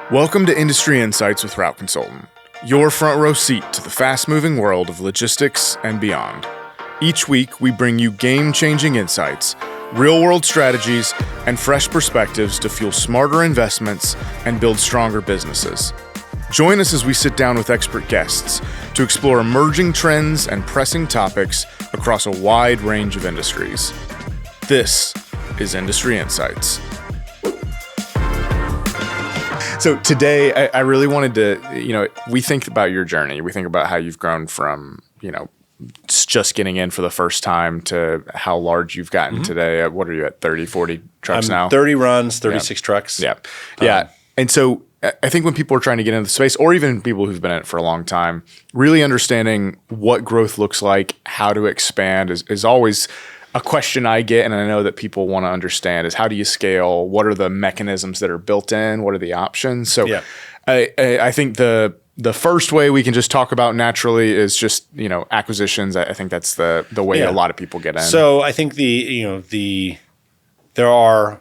Welcome to Industry Insights with Route Consultant, your front row seat to the fast-moving world of logistics and beyond. Each week, we bring you game-changing insights, real-world strategies, and fresh perspectives to fuel smarter investments and build stronger businesses. Join us as we sit down with expert guests to explore emerging trends and pressing topics across a wide range of industries. This is Industry Insights. So today, I really wanted to, we think about your journey. We think about how you've grown from, just getting in for the first time to how large you've gotten today. What are you at, 30, 40 trucks now? 30 runs, 36 trucks. Yeah. Yeah. And so I think when people are trying to get into the space, or even people who've been in it for a long time, really understanding what growth looks like, how to expand is always a question I get, and I know that people want to understand, is how do you scale? What are the mechanisms that are built in? What are the options? So I think the first way we can just talk about naturally is just, acquisitions. I think that's the way a lot of people get in. So I think there are,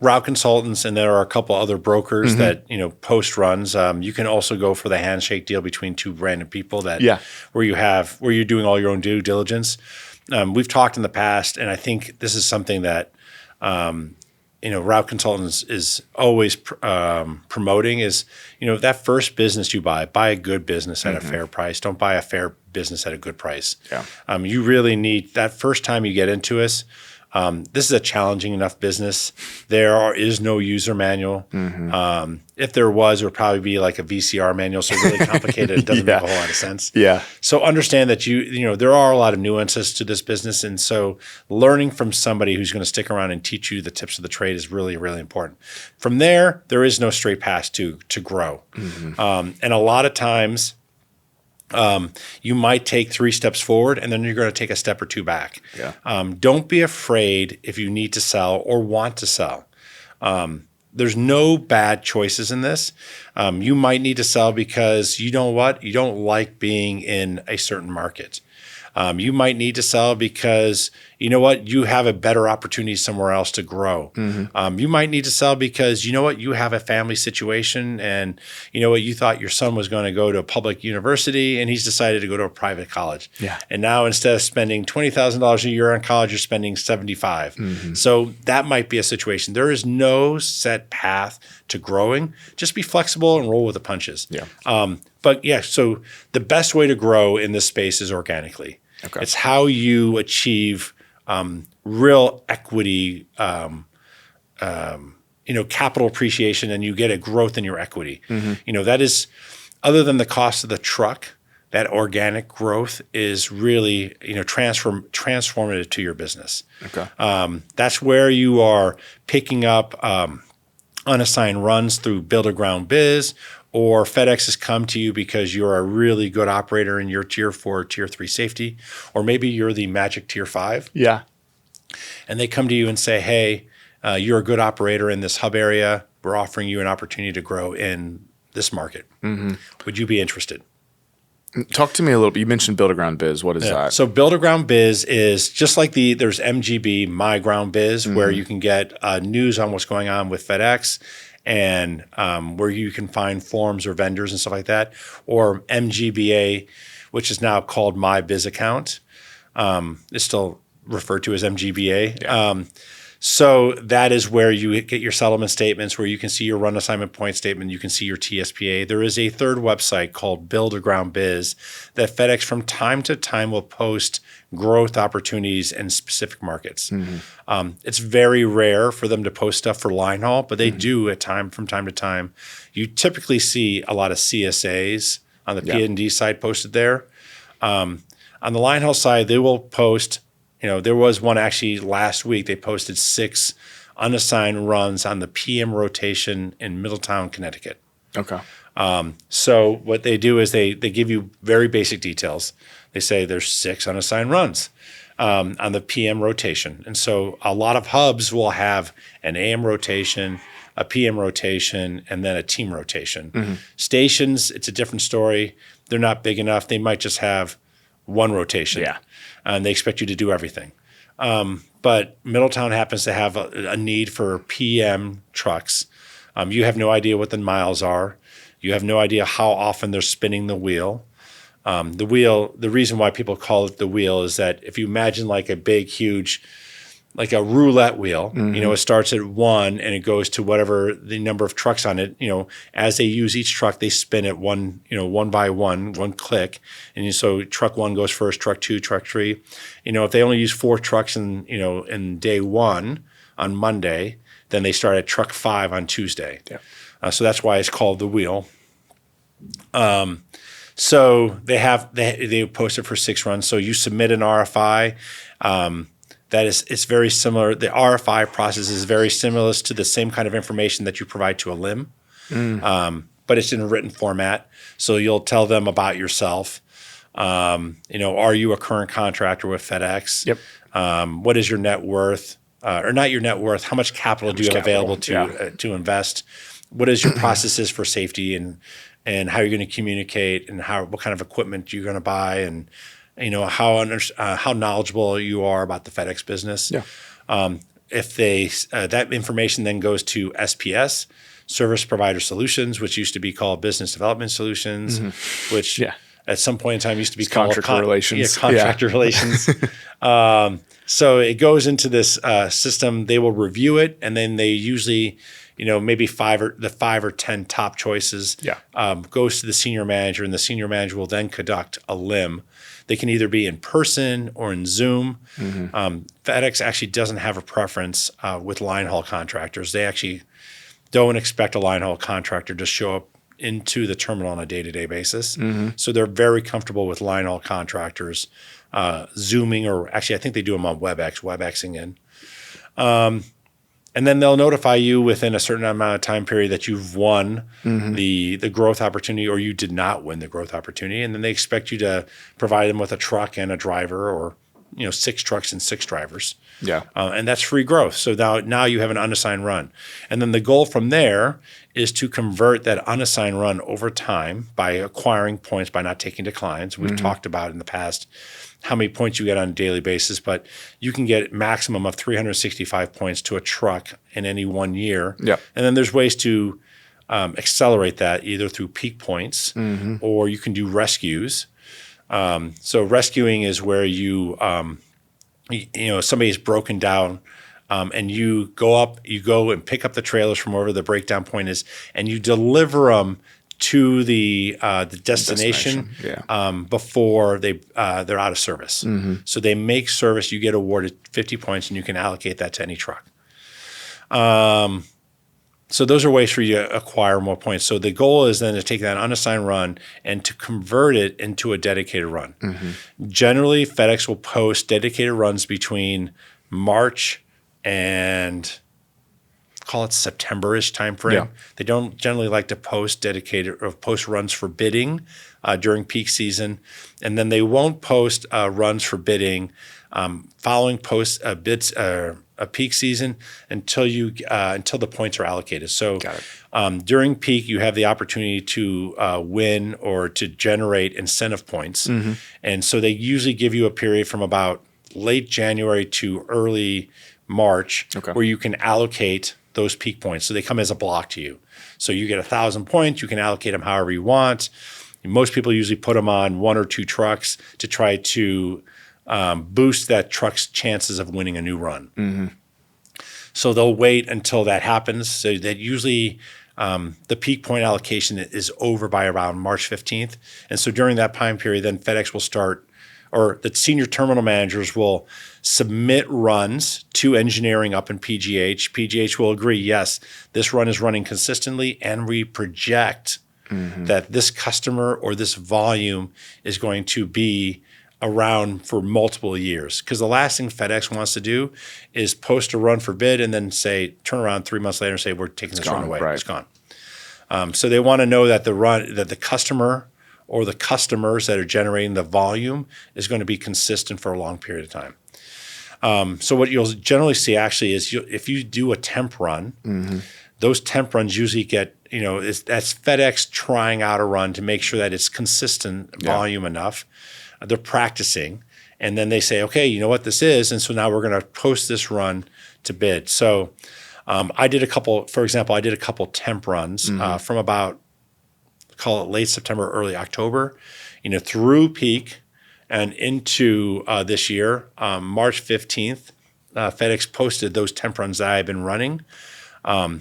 route consultants, and there are a couple other brokers that, post runs. You can also go for the handshake deal between two random people where you're doing all your own due diligence. We've talked in the past, and I think this is something that, route consultants is always promoting is, that first business you buy a good business at a fair price. Don't buy a fair business at a good price. Yeah. You really need that first time you get into us. This is a challenging enough business. There is no user manual. If there was, it would probably be like a VCR manual, so really complicated. It doesn't make a whole lot of sense. Yeah. So understand that there are a lot of nuances to this business, and so learning from somebody who's going to stick around and teach you the tips of the trade is really, really important. From there is no straight path to grow, and a lot of times. You might take 3 steps forward and then you're going to take a step or 2 back. Yeah. Don't be afraid if you need to sell or want to sell. There's no bad choices in this. You might need to sell because you know what? You don't like being in a certain market. You might need to sell because you know what? You have a better opportunity somewhere else to grow. You might need to sell because you know what? You have a family situation, and you know what? You thought your son was going to go to a public university and he's decided to go to a private college. Yeah. And now instead of spending $20,000 a year on college, you're spending $75,000. So that might be a situation. There is no set path to growing. Just be flexible and roll with the punches. Yeah. So the best way to grow in this space is organically. Okay. It's how you achieve real equity, capital appreciation, and you get a growth in your equity. That is, other than the cost of the truck, that organic growth is really, transformative to your business. Okay. That's where you are picking up unassigned runs through BuildAGroundBiz, or FedEx has come to you because you're a really good operator in your tier 4, tier 3 safety, or maybe you're the magic tier 5. Yeah. And they come to you and say, hey, you're a good operator in this hub area. We're offering you an opportunity to grow in this market. Would you be interested? Talk to me a little bit. You mentioned BuildAGroundBiz. What is that? So BuildAGroundBiz is just like there's MGB, MyGroundBiz, where you can get news on what's going on with FedEx, and where you can find forums or vendors and stuff like that, or MGBA, which is now called My Biz Account. It's still referred to as MGBA. Yeah. So that is where you get your settlement statements, where you can see your run assignment point statement, you can see your TSPA. There is a third website called BuildAGroundBiz that FedEx from time to time will post growth opportunities in specific markets. It's very rare for them to post stuff for Linehaul, but they do from time to time. You typically see a lot of CSAs on the P&D side posted there. On the Linehaul side, they will post. There was one actually last week. They posted 6 unassigned runs on the PM rotation in Middletown, Connecticut. Okay. So what they do is they give you very basic details. They say there's 6 unassigned runs on the PM rotation. And so a lot of hubs will have an AM rotation, a PM rotation, and then a team rotation. Stations, it's a different story. They're not big enough. They might just have one rotation. Yeah. And they expect you to do everything. But Middletown happens to have a need for PM trucks You have no idea what the miles are. You have no idea how often they're spinning the wheel. The reason why people call it the wheel is that if you imagine like a big, huge, like a roulette wheel, it starts at 1 and it goes to whatever the number of trucks on it. As they use each truck, they spin it one by one click. And so truck 1 goes first, truck 2, truck 3. If they only use 4 trucks in day 1 on Monday, then they start at truck 5 on Tuesday. Yeah. So that's why it's called the wheel. So they post it for 6 runs. So you submit an RFI. It's very similar. The RFI process is very similar to the same kind of information that you provide to a LIM, but it's in a written format. So you'll tell them about yourself. Are you a current contractor with FedEx? Yep. What is your net worth? Or not your net worth? How much capital do you have available to invest? What is your processes for safety and how you're going to communicate and what kind of equipment you're going to buy and how knowledgeable you are about the FedEx business. Yeah. If that information then goes to SPS, Service Provider Solutions, which used to be called Business Development Solutions, which at some point in time used to be called contractor relations. Contractor relations. So it goes into this system. They will review it, and then they usually, maybe 5 or 10 top choices goes to the senior manager, and the senior manager will then conduct a LIM. They can either be in person or in Zoom. FedEx actually doesn't have a preference with Linehaul contractors. They actually don't expect a Linehaul contractor to show up into the terminal on a day-to-day basis. So they're very comfortable with Linehaul contractors Zooming, or actually I think they do them on WebExing in. And then they'll notify you within a certain amount of time period that you've won the growth opportunity, or you did not win the growth opportunity. And then they expect you to provide them with a truck and a driver, or 6 trucks and 6 drivers. Yeah. And that's free growth. So now you have an unassigned run. And then the goal from there is to convert that unassigned run over time by acquiring points, by not taking declines. We've talked about in the past how many points you get on a daily basis, but you can get maximum of 365 points to a truck in any 1 year. Yeah. And then there's ways to accelerate that either through peak points or you can do rescues. So rescuing is where somebody's broken down and you go and pick up the trailers from wherever the breakdown point is, and you deliver them to the destination before they're out of service. So they make service, you get awarded 50 points, and you can allocate that to any truck. So those are ways for you to acquire more points. So the goal is then to take that unassigned run and to convert it into a dedicated run. Generally, FedEx will post dedicated runs between March and call it September-ish timeframe. Yeah. They don't generally like to post dedicated or post runs for bidding during peak season, and then they won't post runs for bidding following bids a peak season until the points are allocated. So during peak, you have the opportunity to win or to generate incentive points, and so they usually give you a period from about late January to early March where you can allocate those peak points. So they come as a block to you. So you get 1,000 points. You can allocate them however you want. Most people usually put them on 1 or 2 trucks to try to boost that truck's chances of winning a new run. So they'll wait until that happens. So that usually the peak point allocation is over by around March 15th. And so during that time period, then FedEx will start, or the senior terminal managers will submit runs to engineering up in PGH. PGH will agree, yes, this run is running consistently, and we project that this customer or this volume is going to be around for multiple years. Because the last thing FedEx wants to do is post a run for bid and then turn around 3 months later and say, we're taking this run away. Right. It's gone. So they want to know that the customer or the customers that are generating the volume is going to be consistent for a long period of time. So what you'll generally see actually is if you do a temp run, those temp runs usually get, that's FedEx trying out a run to make sure that it's consistent volume enough. They're practicing, and then they say, okay, you know what this is, and so now we're going to post this run to bid. So I did a couple temp runs from about, call it late September, early October, through peak and into this year. March 15th, FedEx posted those temp runs that I had been running as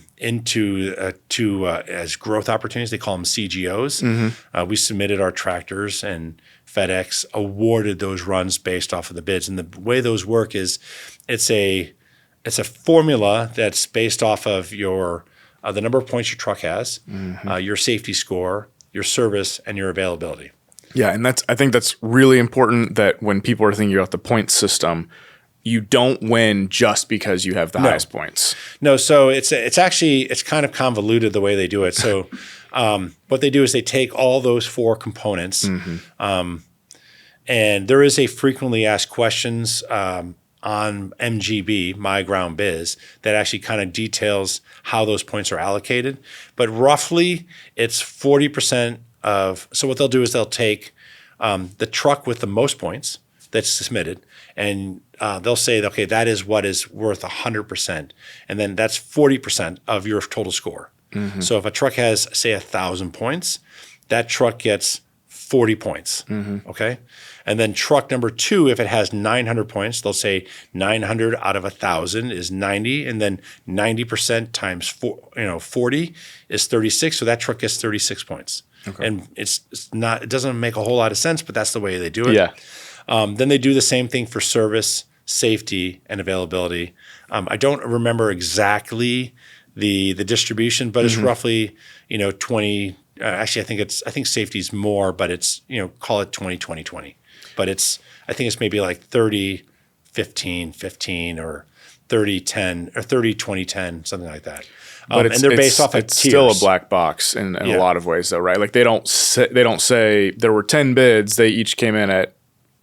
growth opportunities. They call them CGOs. We submitted our tractors, and FedEx awarded those runs based off of the bids. And the way those work is it's a formula that's based off of your the number of points your truck has, your safety score, your service, and your availability. Yeah, and I think that's really important, that when people are thinking about the point system, you don't win just because you have the highest points. No, so it's kind of convoluted the way they do it. So what they do is they take all those 4 components, and there is a frequently asked questions on MGB, BuildAGroundBiz, that actually kind of details how those points are allocated. But roughly, it's 40% of. So what they'll do is they'll take the truck with the most points that's submitted, and they'll say, okay, that is what is worth 100%, and then that's 40% of your total score. So if a truck has, say, 1,000 points, that truck gets 40 points. Okay, and then truck number 2, if it has 900 points, they'll say 900 out of 1,000 is 90, and then 90% times 40 is 36. So that truck gets 36 points. Okay. And it doesn't make a whole lot of sense, but that's the way they do it. Yeah. Then they do the same thing for service, safety, and availability. I don't remember exactly the distribution, but it's roughly 20. Actually, I think safety is more, but it's call it 20, 20, 20. But I think it's maybe like 30, 15, 15, or 30, 10, or 30, 20, 10, something like that. But and they're based off of it's tiers. Still a black box in a lot of ways, though, right? Like they don't say there were 10 bids. They each came in at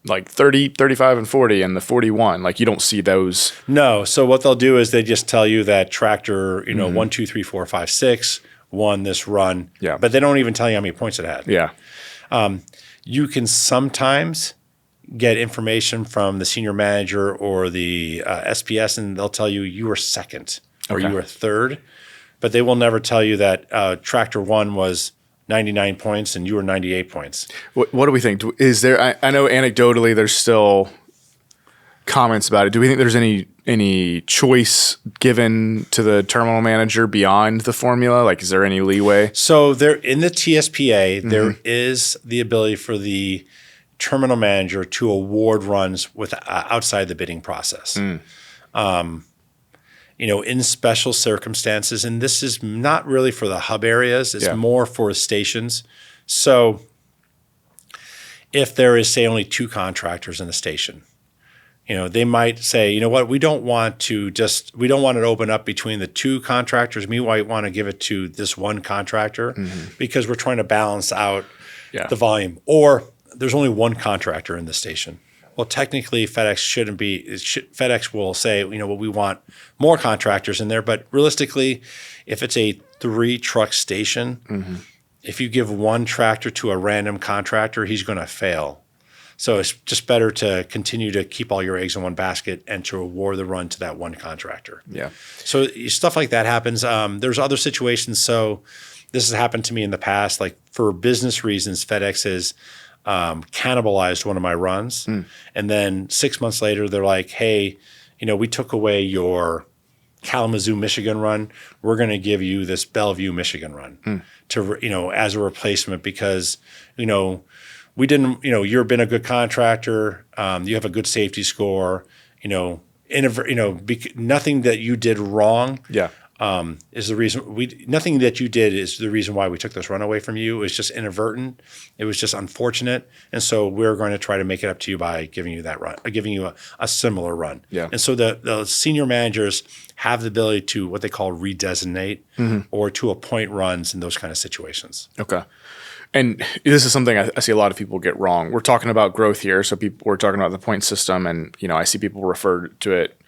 like 30, 35, and 40, and the 41. Like you don't see those. No. So what they'll do is they just tell you that tractor, 1, 2, 3, 4, 5, 6 won this run. Yeah. But they don't even tell you how many points it had. Yeah. You can sometimes get information from the senior manager or the SPS, and they'll tell you were second or you were third. But they will never tell you that tractor 1 was 99 points and you were 98 points. What do we think? Is there? I know anecdotally there's still comments about it. Do we think there's any choice given to the terminal manager beyond the formula? Like, is there any leeway? So there in the TSPA, there is the ability for the terminal manager to award runs with outside the bidding process. In special circumstances, and this is not really for the hub areas, it's more for stations. So if there is, say, only 2 contractors in the station, they might say, you know what, we don't want to open up between the 2 contractors. We might want to give it to this one contractor because we're trying to balance out the volume. Or there's only 1 contractor in the station. Well, technically, FedEx shouldn't be. FedEx will say, we want more contractors in there. But realistically, if it's a 3-truck station, if you give 1 tractor to a random contractor, he's going to fail. So it's just better to continue to keep all your eggs in one basket and to award the run to that 1 contractor. Yeah. So stuff like that happens. There's other situations. So this has happened to me in the past. Like for business reasons, FedEx has cannibalized one of my runs. And then 6 months later, they're like, hey, we took away your Kalamazoo, Michigan run. We're going to give you this Bellevue, Michigan run to, as a replacement because, we didn't, you've been a good contractor. You have a good safety score, nothing that you did wrong. Is the reason nothing that you did is the reason why we took this run away from you. It was just inadvertent. It was just unfortunate. And so we're going to try to make it up to you by giving you that run, giving you a similar run. And so the senior managers have the ability to what they call redesignate or to appoint runs in those kind of situations. Okay. And this is something I see a lot of people get wrong. We're talking about growth here. So we're talking about the point system, and, I see people refer to it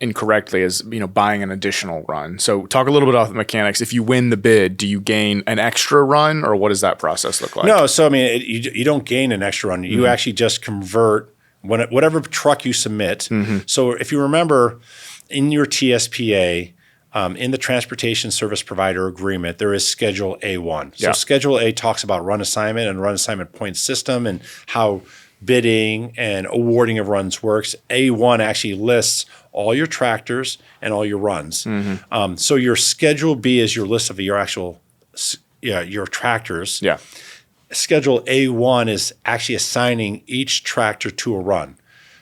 incorrectly as buying an additional run. So talk a little bit about the mechanics. If you win the bid, do you gain an extra run, or what does that process look like? No, so you don't gain an extra run. You actually just convert whatever truck you submit. So if you remember in your TSPA, in the transportation service provider agreement, there is Schedule A1. So Yeah. Schedule A talks about run assignment and run assignment point system and how bidding and awarding of runs works. A1 actually lists all your tractors and all your runs. So your Schedule B is your list of your actual your tractors. Yeah. Schedule A1 is actually assigning each tractor to a run.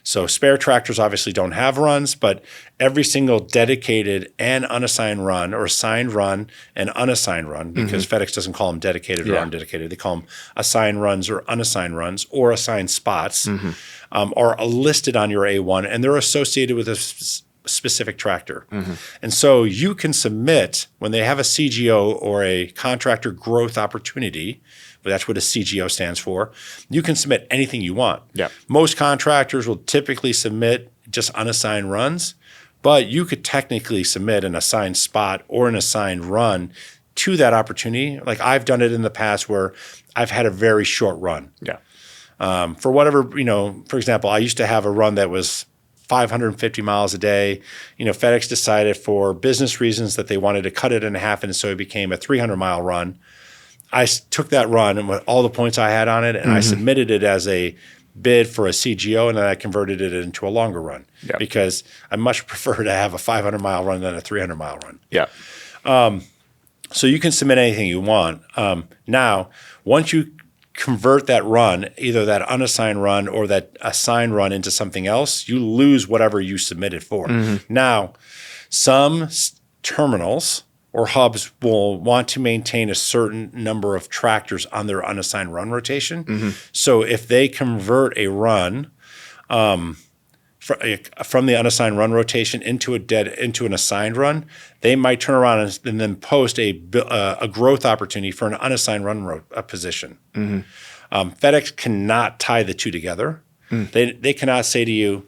So spare tractors obviously don't have runs, but every single dedicated and unassigned run, or assigned run and unassigned run, because FedEx doesn't call them dedicated or undedicated. They call them assigned runs or unassigned runs or assigned spots, are listed on your A1, and they're associated with a specific tractor. And so you can submit, when they have a CGO or a contractor growth opportunity, but that's what a CGO stands for, you can submit anything you want. Yeah. Most contractors will typically submit just unassigned runs, but you could technically submit an assigned spot or an assigned run to that opportunity. Like I've done it in the past where I've had a very short run. Yeah. For whatever, for example, I used to have a run that was 550 miles a day. FedEx decided for business reasons that they wanted to cut it in half, and so it became a 300-mile run. I took that run and with all the points I had on it, and I submitted it as a bid for a CGO, and then I converted it into a longer run because I much prefer to have a 500-mile run than a 300-mile run. Yeah. So you can submit anything you want. Now, once you convert that run, either that unassigned run or that assigned run, into something else, you lose whatever you submitted for. Now, some terminals or hubs will want to maintain a certain number of tractors on their unassigned run rotation. So if they convert a run from the unassigned run rotation into an assigned run, they might turn around and then post a growth opportunity for an unassigned run position. FedEx cannot tie the two together. They cannot say to you,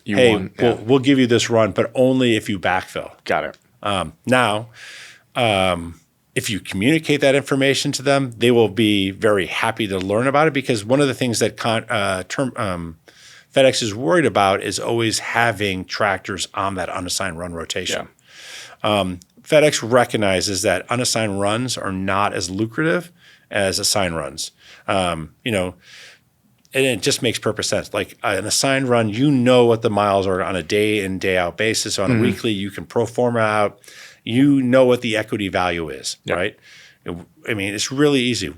"Hey, we'll give you this run, but only if you backfill." Got it. Now, if you communicate that information to them, they will be very happy to learn about it, because one of the things that FedEx is worried about is always having tractors on that unassigned run rotation. FedEx recognizes that unassigned runs are not as lucrative as assigned runs. And it just makes perfect sense. Like an assigned run, what the miles are on a day in, day out basis. On a weekly, you can pro forma out. What the equity value is, right? I mean, it's really easy.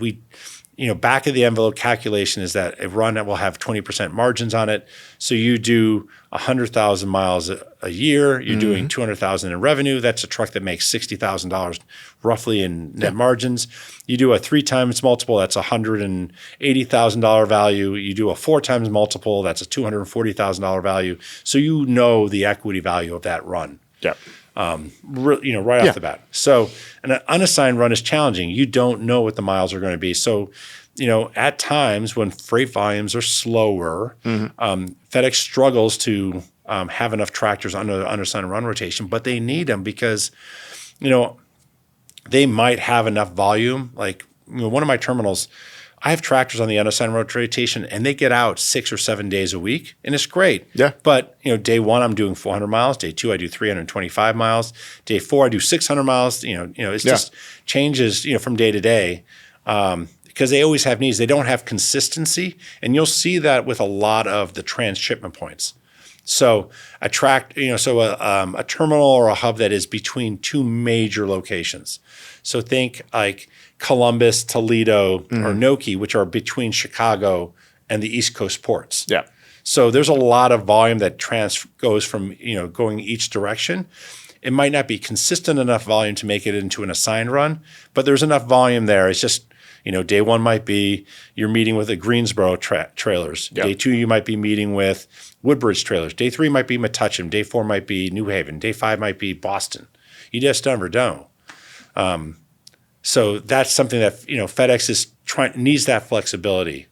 Back of the envelope calculation is that a run that will have 20% margins on it. So you do 100,000 miles a year. You're doing 200,000 in revenue. That's a truck that makes $60,000 roughly in net margins. You do a 3 times multiple, that's $180,000 value. You do a 4 times multiple, that's a $240,000 value. So the equity value of that run. Yeah. Right off the bat. So an unassigned run is challenging. You don't know what the miles are going to be. So, at times when freight volumes are slower, FedEx struggles to have enough tractors under the unassigned run rotation, but they need them because, they might have enough volume. Like, one of my terminals, I have tractors on the unassigned rotation, and they get out 6 or 7 days a week, and it's great. Yeah. But day 1 I'm doing 400 miles. Day 2 I do 325 miles. Day 4 I do 600 miles. It's just changes from day to day because they always have needs. They don't have consistency, and you'll see that with a lot of the transshipment points. So a terminal or a hub that is between 2 major locations. So think like Columbus, Toledo, or Noki, which are between Chicago and the East Coast ports. Yeah. So there's a lot of volume that goes from going each direction. It might not be consistent enough volume to make it into an assigned run, but there's enough volume there. It's just day 1 might be you're meeting with the Greensboro trailers. Yep. Day 2 you might be meeting with Woodbridge trailers. Day 3 might be Metuchen. Day 4 might be New Haven. Day 5 might be Boston. You just never know. So that's something that FedEx needs that flexibility,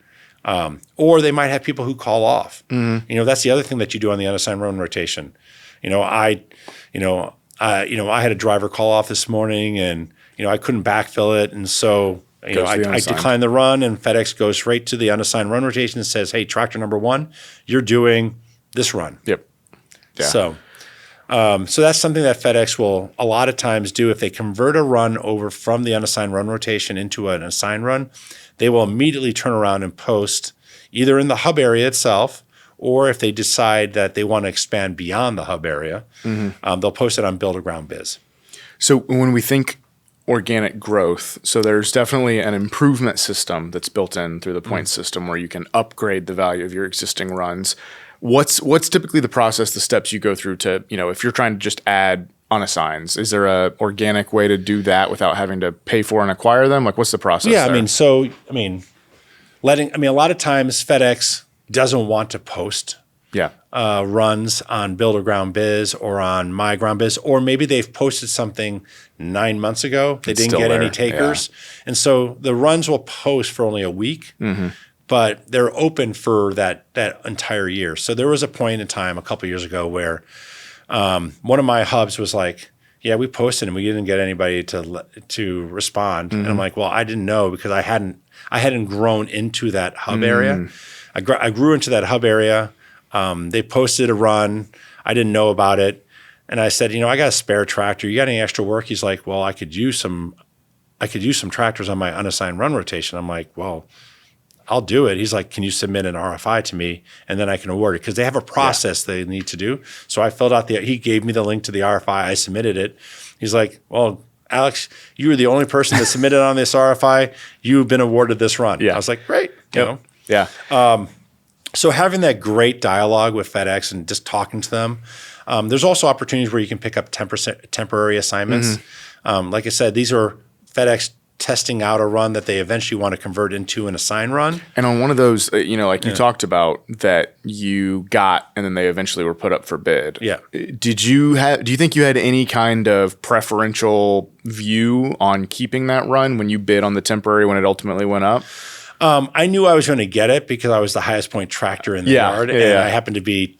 or they might have people who call off. That's the other thing that you do on the unassigned run rotation. I had a driver call off this morning, and I couldn't backfill it, and so I declined the run, and FedEx goes straight to the unassigned run rotation and says, "Hey, tractor number 1, you're doing this run." Yep. Yeah. So. So that's something that FedEx will a lot of times do. If they convert a run over from the unassigned run rotation into an assigned run, they will immediately turn around and post either in the hub area itself, or if they decide that they want to expand beyond the hub area, they'll post it on BuildAGroundBiz. So when we think organic growth, so there's definitely an improvement system that's built in through the point system where you can upgrade the value of your existing runs. What's typically the process, the steps you go through to, if you're trying to just add unassigns, is there a organic way to do that without having to pay for and acquire them? Like, what's the process? Yeah, there? A lot of times FedEx doesn't want to post runs on BuildAGroundBiz or on MyGroundBiz, or maybe they've posted something 9 months ago. They didn't get any takers. Yeah. And so the runs will post for only a week, but they're open for that entire year. So there was a point in time a couple of years ago where one of my hubs was like, yeah, we posted and we didn't get anybody to respond. And I'm like, well, I didn't know because I hadn't grown into that hub area. I grew into that hub area. They posted a run. I didn't know about it. And I said, I got a spare tractor. You got any extra work? He's like, well, I could use some tractors on my unassigned run rotation. I'm like, well, I'll do it. He's like, can you submit an RFI to me and then I can award it? Because they have a process they need to do. So I filled out he gave me the link to the RFI. I submitted it. He's like, well, Alex, you were the only person that submitted on this RFI. You've been awarded this run. Yeah. I was like, great. Yeah. So having that great dialogue with FedEx and just talking to them, there's also opportunities where you can pick up temporary assignments. Like I said, these are FedEx testing out a run that they eventually want to convert into an assigned run. And on one of those, you talked about that you got and then they eventually were put up for bid. Yeah. Do you think you had any kind of preferential view on keeping that run when you bid on the temporary when it ultimately went up? I knew I was going to get it because I was the highest point tractor in the yard, and I happened to be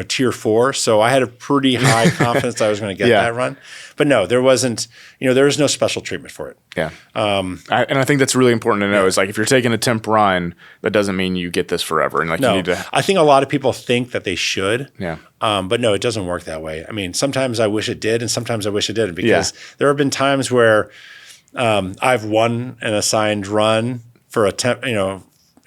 tier 4, so I had a pretty high confidence I was going to get that run. But no, there wasn't. There was no special treatment for it. Yeah, and I think that's really important to know. Is like if you're taking a temp run, that doesn't mean you get this forever. And you need to. I think a lot of people think that they should. Yeah. But no, it doesn't work that way. I mean, sometimes I wish it did, and sometimes I wish it didn't because there have been times where I've won an assigned run for a temp,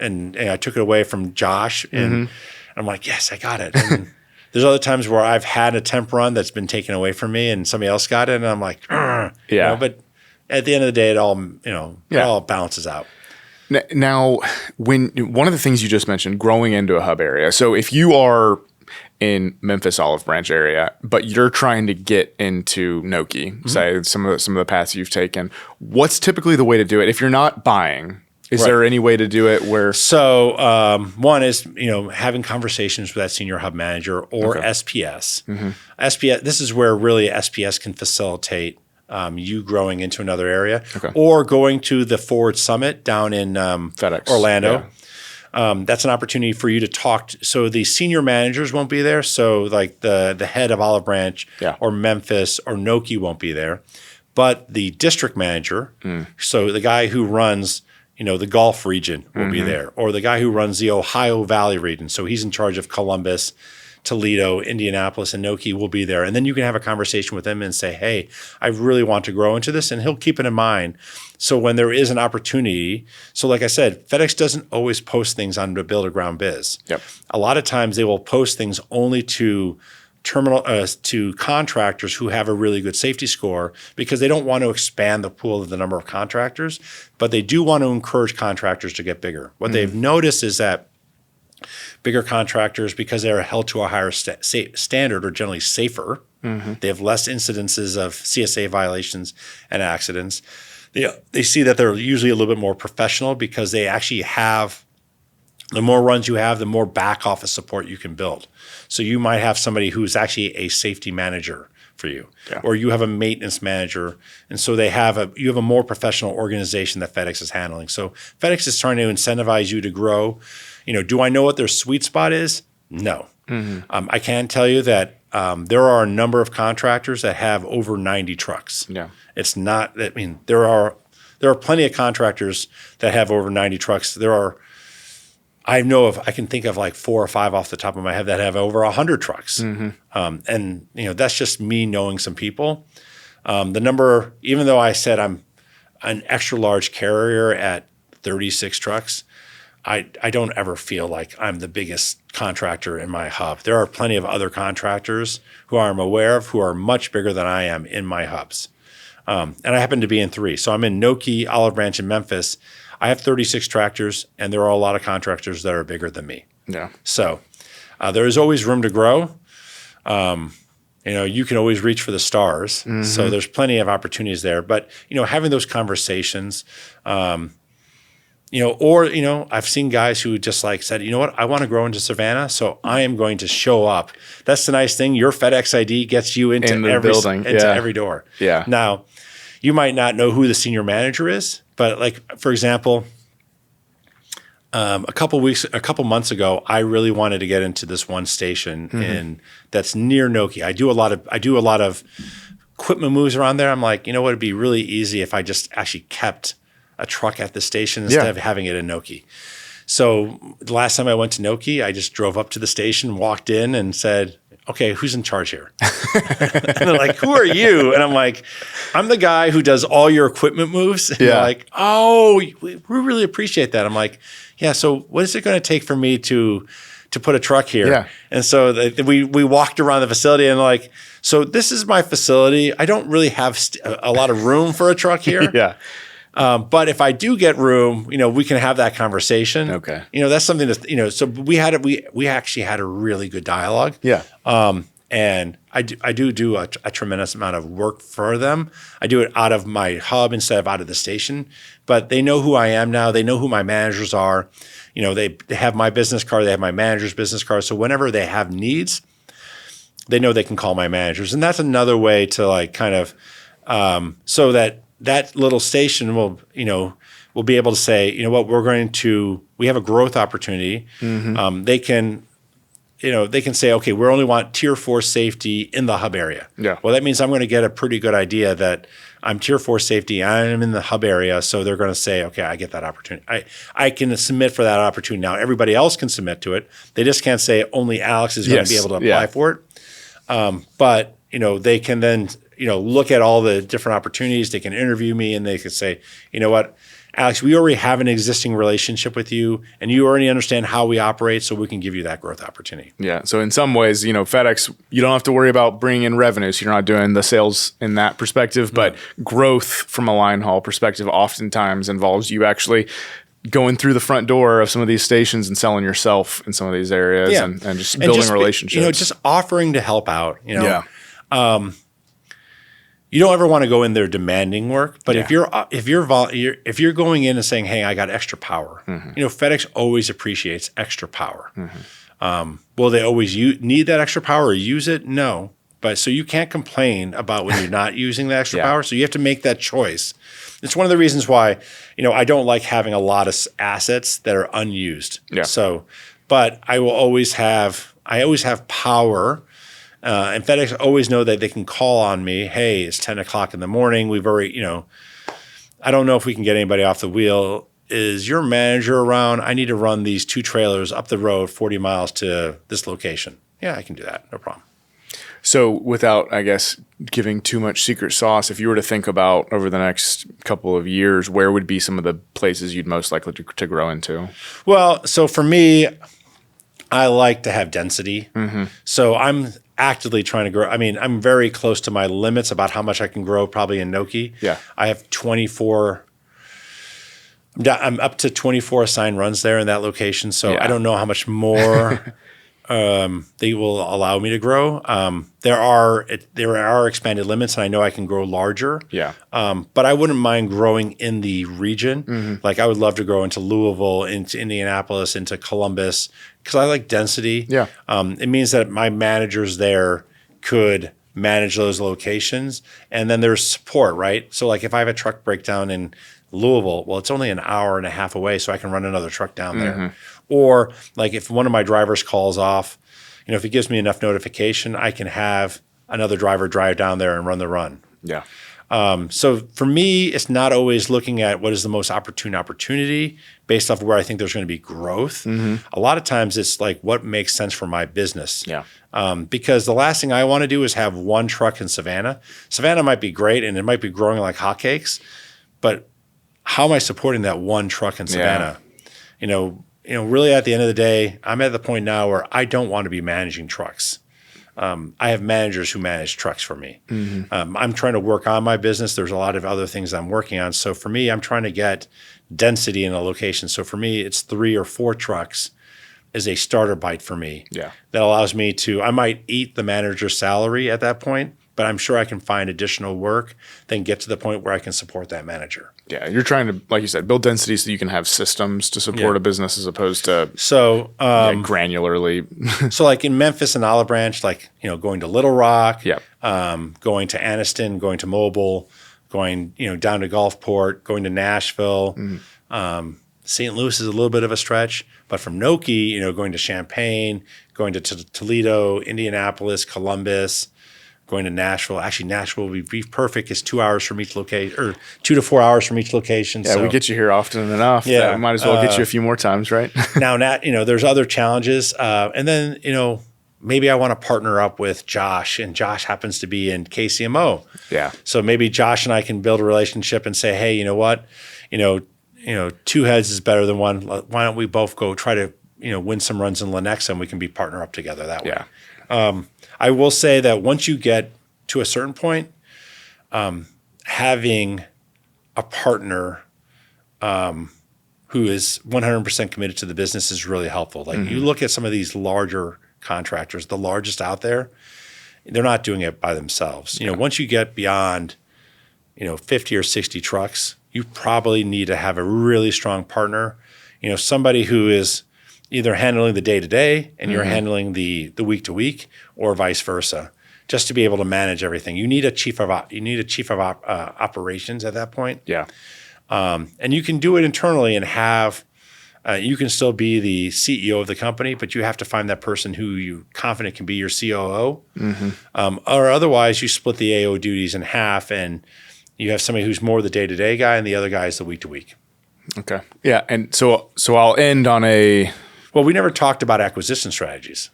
and I took it away from Josh, and I'm like, yes, I got it. And there's other times where I've had a temp run that's been taken away from me, and somebody else got it, and I'm like, but at the end of the day, it all balances out. Now, when one of the things you just mentioned, growing into a hub area. So if you are in Memphis Olive Branch area, but you're trying to get into Noki, say some of the paths you've taken, what's typically the way to do it? If you're not buying, is there any way to do it where? So one is, having conversations with that senior hub manager or SPS. SPS, this is where really SPS can facilitate you growing into another area or going to the Forward Summit down in FedEx, Orlando. Yeah. That's an opportunity for you to talk. So the senior managers won't be there. So like the head of Olive Branch or Memphis or Noki won't be there. But the district manager, so the guy who runs the Gulf region will be there, or the guy who runs the Ohio Valley region. So he's in charge of Columbus, Toledo, Indianapolis, and Noki will be there. And then you can have a conversation with him and say, hey, I really want to grow into this. And he'll keep it in mind. So when there is an opportunity, so like I said, FedEx doesn't always post things on BuildAGroundBiz. Yep. A lot of times they will post things only to to contractors who have a really good safety score because they don't want to expand the pool of the number of contractors, but they do want to encourage contractors to get bigger. What they've noticed is that bigger contractors, because they are held to a higher standard, are generally safer. They have less incidences of CSA violations and accidents. They see that they're usually a little bit more professional because they actually have the more runs you have, the more back office support you can build. So you might have somebody who's actually a safety manager for you, or you have a maintenance manager, and so you have a more professional organization that FedEx is handling. So FedEx is trying to incentivize you to grow. Do I know what their sweet spot is? No. I can tell you that there are a number of contractors that have over 90 trucks. Yeah, it's not. I mean, there are plenty of contractors that have over 90 trucks. There are I can think of like 4 or 5 off the top of my head that have over 100 trucks. And that's just me knowing some people. The number, even though I said I'm an extra large carrier at 36 trucks, I don't ever feel like I'm the biggest contractor in my hub. There are plenty of other contractors who I'm aware of who are much bigger than I am in my hubs. And I happen to be in 3. So I'm in Noki, Olive Branch, and Memphis. I have 36 tractors, and there are a lot of contractors that are bigger than me. Yeah. So there is always room to grow. You can always reach for the stars. So there's plenty of opportunities there. But, having those conversations, I've seen guys who just said, you know what, I want to grow into Savannah, so I am going to show up. That's the nice thing. Your FedEx ID gets you into every building, into every door. Yeah. Now, you might not know who the senior manager is, but for example, a couple months ago, I really wanted to get into this one station that's near Noki. I do a lot of equipment moves around there. I'm like, it'd be really easy if I just actually kept a truck at the station instead of having it in Noki. So the last time I went to Noki, I just drove up to the station, walked in, and said, okay, who's in charge here? And they're like, who are you? And I'm like, I'm the guy who does all your equipment moves. And they're like, oh, we really appreciate that. I'm like, yeah, so what is it going to take for me to put a truck here? Yeah. And so we walked around the facility and like, so this is my facility. I don't really have a lot of room for a truck here. Yeah. But if I do get room, we can have that conversation. Okay. That's something that, so we actually had a really good dialogue. Yeah. And I do a tremendous amount of work for them. I do it out of my hub instead of out of the station, but they know who I am now. They know who my managers are. They have my business card. They have my manager's business card. So whenever they have needs, they know they can call my managers. And that's another way to so that little station will be able to say, you know what, we have a growth opportunity. They can say, okay, we only want tier 4 safety in the hub area. Yeah. Well, that means I'm going to get a pretty good idea that I'm tier 4 safety. I'm in the hub area. So they're going to say, okay, I get that opportunity. I can submit for that opportunity. Now everybody else can submit to it. They just can't say only Alex is going to be able to apply for it. But they can then, look at all the different opportunities. They can interview me and they can say, you know what, Alex, we already have an existing relationship with you and you already understand how we operate, so we can give you that growth opportunity. Yeah. So in some ways, FedEx, you don't have to worry about bringing in revenue. So you're not doing the sales in that perspective, but growth from a Linehaul perspective oftentimes involves you actually going through the front door of some of these stations and selling yourself in some of these areas and just building relationships. Just offering to help out, you don't ever want to go in there demanding work, but if you're going in and saying, "Hey, I got extra power," FedEx always appreciates extra power. Will they always need that extra power or use it? No, but so you can't complain about when you're not using the extra power. So you have to make that choice. It's one of the reasons why I don't like having a lot of assets that are unused. Yeah. So, but I always have power. And FedEx always know that they can call on me. Hey, it's 10 o'clock in the morning. We've already, I don't know if we can get anybody off the wheel. Is your manager around? I need to run these 2 trailers up the road 40 miles to this location. Yeah, I can do that. No problem. So without, I guess, giving too much secret sauce, if you were to think about over the next couple of years, where would be some of the places you'd most likely to grow into? Well, so for me, I like to have density. So I'm actively trying to grow. I mean, I'm very close to my limits about how much I can grow probably in Noki. Yeah. I have 24. I'm up to 24 assigned runs there in that location. So I don't know how much more they will allow me to grow. There are expanded limits, and I know I can grow larger. Yeah. But I wouldn't mind growing in the region. Like I would love to grow into Louisville, into Indianapolis, into Columbus, because I like density. Yeah. It means that my managers there could manage those locations, and then there's support, right? So like if I have a truck breakdown in Louisville, well, it's only an hour and a half away, so I can run another truck down there. Or like if one of my drivers calls off, if it gives me enough notification, I can have another driver drive down there and run the run. Yeah. So for me, it's not always looking at what is the most opportune opportunity based off of where I think there's going to be growth. A lot of times it's like what makes sense for my business. Yeah. Because the last thing I want to do is have one truck in Savannah. Savannah might be great and it might be growing like hotcakes, but how am I supporting that one truck in Savannah? Really at the end of the day, I'm at the point now where I don't want to be managing trucks. I have managers who manage trucks for me. I'm trying to work on my business. There's a lot of other things I'm working on. So for me, I'm trying to get density in a location. So for me, it's 3 or 4 trucks is a starter bite for me. Yeah. That allows me to, I might eat the manager's salary at that point, but I'm sure I can find additional work, then get to the point where I can support that manager. Yeah, you're trying to, like you said, build density so you can have systems to support a business as opposed to granularly. So like in Memphis and Olive Branch, going to Little Rock, going to Anniston, going to Mobile, going down to Gulfport, going to Nashville. St. Louis is a little bit of a stretch, but from Noki, going to Champaign, going to Toledo, Indianapolis, Columbus, going to Nashville. Actually, Nashville would be perfect. It's 2 hours from each location, or 2 to 4 hours from each location. Yeah, we get you here often enough. Yeah, we might as well get you a few more times, right? Now, there's other challenges, and then maybe I want to partner up with Josh, and Josh happens to be in KCMO. Yeah. So maybe Josh and I can build a relationship and say, hey, you know what, 2 heads is better than one. Why don't we both go try to win some runs in Lenexa, and we can be partner up together that way. I will say that once you get to a certain point, having a partner who is 100% committed to the business is really helpful. Like you look at some of these larger contractors, the largest out there, they're not doing it by themselves. Once you get beyond 50 or 60 trucks, you probably need to have a really strong partner, somebody who is either handling the day-to-day and you're handling the week-to-week, or vice versa, just to be able to manage everything. You need a chief of operations at that point. Yeah. And you can do it internally and have you can still be the CEO of the company, but you have to find that person who you confident can be your COO. Or otherwise you split the AO duties in half and you have somebody who's more the day-to-day guy and the other guy is the week-to-week. Okay. Yeah. And so I'll end on a... Well, we never talked about acquisition strategies.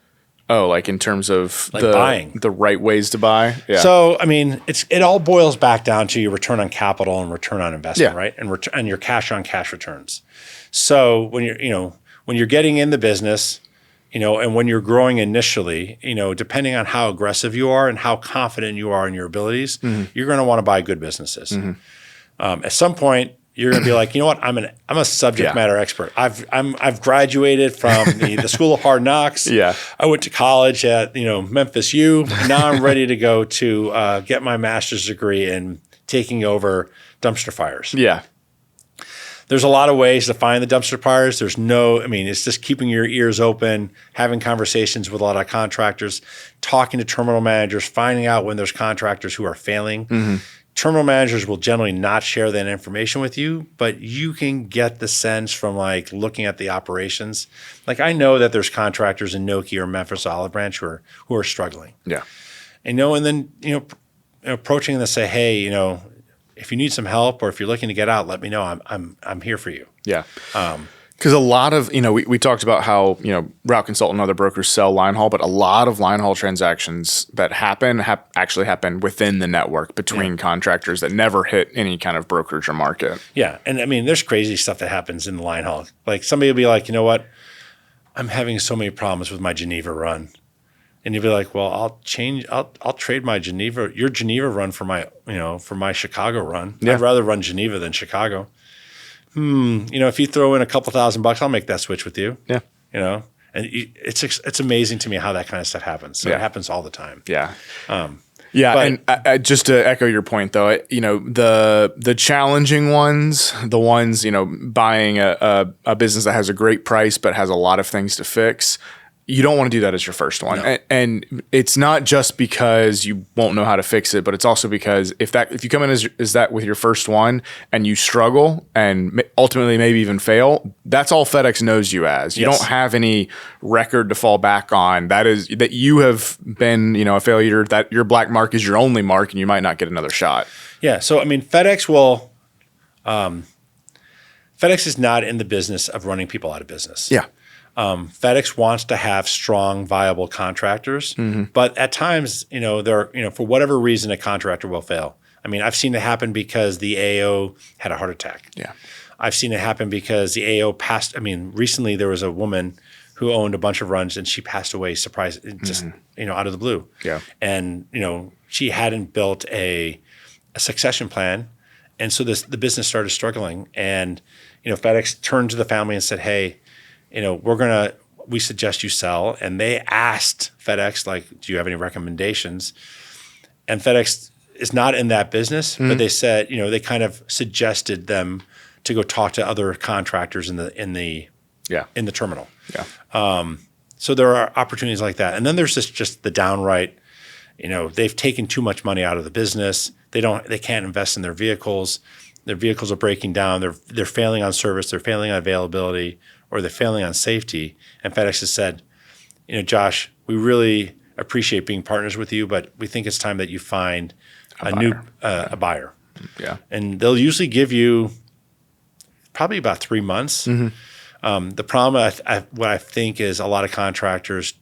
Oh, like in terms of buying. The right ways to buy? Yeah. So, I mean, it all boils back down to your return on capital and return on investment, right? And your cash on cash returns. So when you're getting in the business, and when you're growing initially, depending on how aggressive you are and how confident you are in your abilities, you're going to want to buy good businesses. At some point, you're going to be like, you know what? I'm a subject matter expert. I've graduated from the School of Hard Knocks. Yeah. I went to college at Memphis U. Now I'm ready to go to get my master's degree in taking over dumpster fires. Yeah. There's a lot of ways to find the dumpster fires. It's just keeping your ears open, having conversations with a lot of contractors, talking to terminal managers, finding out when there's contractors who are failing. Terminal managers will generally not share that information with you, but you can get the sense from looking at the operations. I know that there's contractors in Noki or Memphis Olive Branch who are struggling. Yeah. And then approaching them and say, hey, if you need some help or if you're looking to get out, let me know. I'm here for you. Yeah. Because a lot of, we talked about how, Route Consultant and other brokers sell Linehaul, but a lot of Linehaul transactions that actually happen within the network between contractors that never hit any kind of brokerage or market. Yeah. And there's crazy stuff that happens in the Linehaul. Like somebody will be like, you know what? I'm having so many problems with my Geneva run. And you'll be like, well, I'll trade your Geneva run for my Chicago run. Yeah. I'd rather run Geneva than Chicago. If you throw in a couple $1,000, I'll make that switch with you. Yeah. And it's amazing to me how that kind of stuff happens. So it happens all the time. Yeah. And just to echo your point, though, the challenging ones, the ones buying a business that has a great price but has a lot of things to fix. You don't want to do that as your first one. No. And it's not just because you won't know how to fix it, but it's also because if you come in as that with your first one and you struggle and ultimately maybe even fail, that's all FedEx knows you as. You don't have any record to fall back on. That you have been, a failure, that your black mark is your only mark and you might not get another shot. Yeah. So, I mean, FedEx is not in the business of running people out of business. Yeah. FedEx wants to have strong, viable contractors, but at times, for whatever reason, a contractor will fail. I mean, I've seen it happen because the AO had a heart attack. Yeah. I've seen it happen because the AO passed. I mean, recently there was a woman who owned a bunch of runs and she passed away, out of the blue. Yeah. And, she hadn't built a succession plan. And so the business started struggling. And, FedEx turned to the family and said, hey, we suggest you sell. And they asked FedEx, do you have any recommendations? And FedEx is not in that business, but they said, they kind of suggested them to go talk to other contractors in the terminal. Yeah. So there are opportunities like that. And then there's just the downright, they've taken too much money out of the business. They can't invest in their vehicles. Their vehicles are breaking down. They're failing on service. They're failing on availability, or they're failing on safety. And FedEx has said, Josh, we really appreciate being partners with you, but we think it's time that you find a buyer. Yeah. And they'll usually give you probably about 3 months. The problem, what I think, is a lot of contractors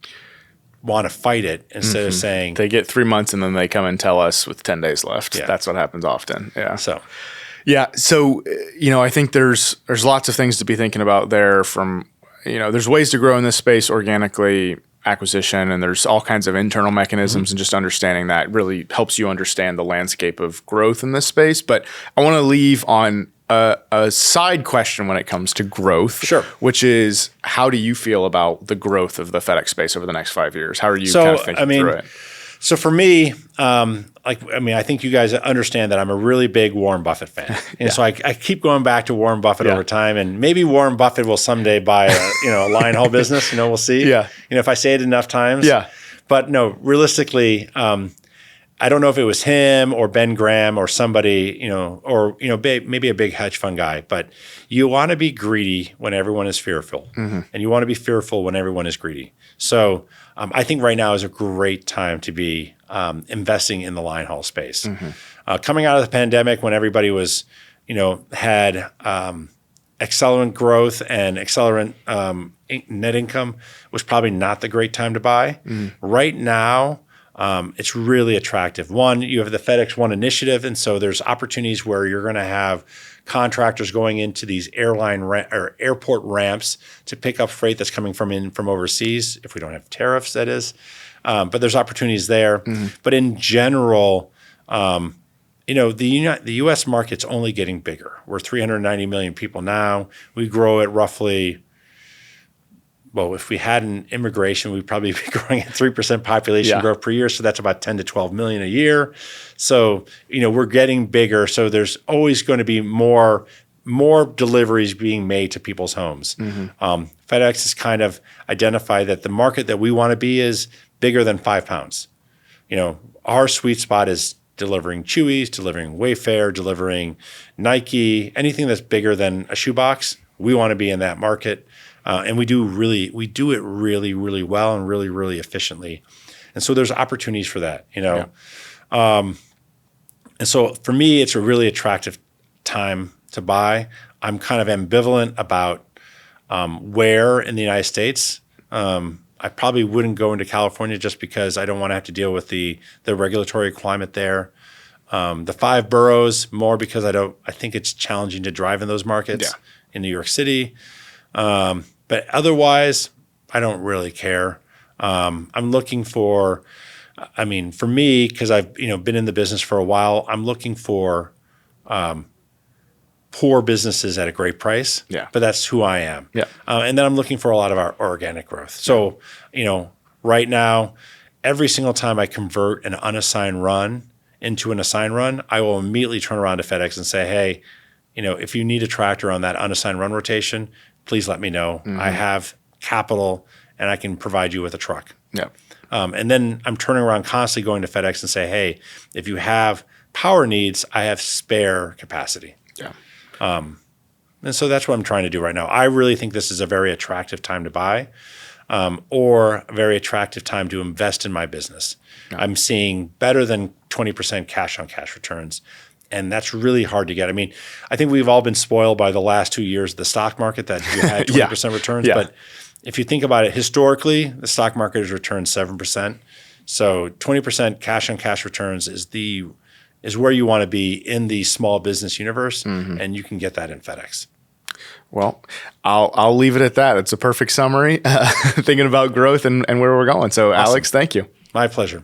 want to fight it instead of saying they get 3 months and then they come and tell us with 10 days left. Yeah. That's what happens often. Yeah. So, I think there's lots of things to be thinking about there. From there's ways to grow in this space organically, acquisition, and there's all kinds of internal mechanisms, and just understanding that really helps you understand the landscape of growth in this space. But I want to leave on a side question when it comes to growth, Sure. which is, how do you feel about the growth of the FedEx space over the next 5 years? How are you kind of thinking through it? So for me, I think you guys understand that I'm a really big Warren Buffett fan. And so I keep going back to Warren Buffett over time, and maybe Warren Buffett will someday buy a Linehaul business, we'll see. Yeah. If I say it enough times. Yeah. But no, realistically, I don't know if it was him or Ben Graham or somebody, maybe a big hedge fund guy, but you want to be greedy when everyone is fearful, and you want to be fearful when everyone is greedy. So I think right now is a great time to be investing in the Linehaul space. Coming out of the pandemic, when everybody was, had accelerant growth and accelerant net income, was probably not the great time to buy. Right now, it's really attractive. One, you have the FedEx One initiative, and so there's opportunities where you're going to have contractors going into these airport ramps to pick up freight that's coming from overseas, if we don't have tariffs, that is. But there's opportunities there. But in general, the U.S. market's only getting bigger. We're 390 million people now. We grow at roughly. Well, if we had an immigration, we'd probably be growing at 3% population growth per year. So that's about 10 to 12 million a year. So, we're getting bigger. So there's always going to be more deliveries being made to people's homes. FedEx has kind of identified that the market that we want to be is bigger than 5 pounds. Our sweet spot is delivering Chewies, delivering Wayfair, delivering Nike, anything that's bigger than a shoebox. We want to be in that market. And we do it really, really well and really, really efficiently. And so there's opportunities for that, And so for me, it's a really attractive time to buy. I'm kind of ambivalent about where in the United States. I probably wouldn't go into California just because I don't want to have to deal with the regulatory climate there. The 5 boroughs, more because I think it's challenging to drive in those markets in New York City. But otherwise, I don't really care. I'm looking for me, because I've been in the business for a while, I'm looking for poor businesses at a great price. Yeah. But that's who I am. Yeah. And then I'm looking for a lot of our organic growth. So, right now, every single time I convert an unassigned run into an assigned run, I will immediately turn around to FedEx and say, hey, if you need a tractor on that unassigned run rotation, please let me know. I have capital and I can provide you with a truck. Yeah. And then I'm turning around constantly going to FedEx and say, hey, if you have power needs, I have spare capacity. Yeah. And so that's what I'm trying to do right now. I really think this is a very attractive time to buy, or a very attractive time to invest in my business. Yeah. I'm seeing better than 20% cash on cash returns. And that's really hard to get. I mean, I think we've all been spoiled by the last 2 years of the stock market that you had 20% returns. Yeah. But if you think about it, historically, the stock market has returned 7%. So 20% cash on cash returns is where you want to be in the small business universe, and you can get that in FedEx. Well, I'll leave it at that. It's a perfect summary, thinking about growth and where we're going. So, awesome. Alex, thank you. My pleasure.